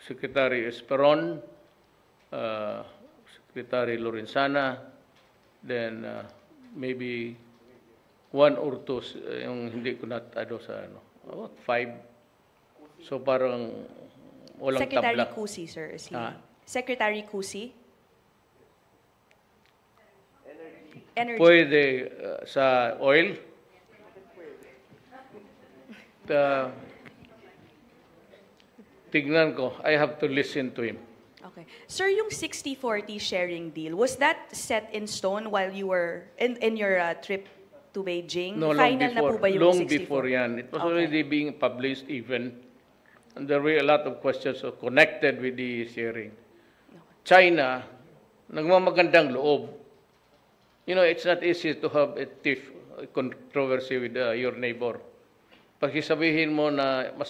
Secretary Esperon, Secretary Lorenzana, then maybe one or two yung hindi ko natado sa about 5. So parang walang Secretary tabla. Cusi, sir. Is he? Ah. Secretary Cusi? Energy. Pwede sa oil. Tignan ko. I have to listen to him. Okay. Sir, yung 60-40 sharing deal, was that set in stone while you were in your trip to Beijing? No, long Final before. na po ba yung Long 60-40? before yan. It was Okay. already being published even. And there were a lot of questions connected with the sharing. China, nagmamagandang loob. You know, it's not easy to have a controversy with your neighbor. Pag sabihin mo na mas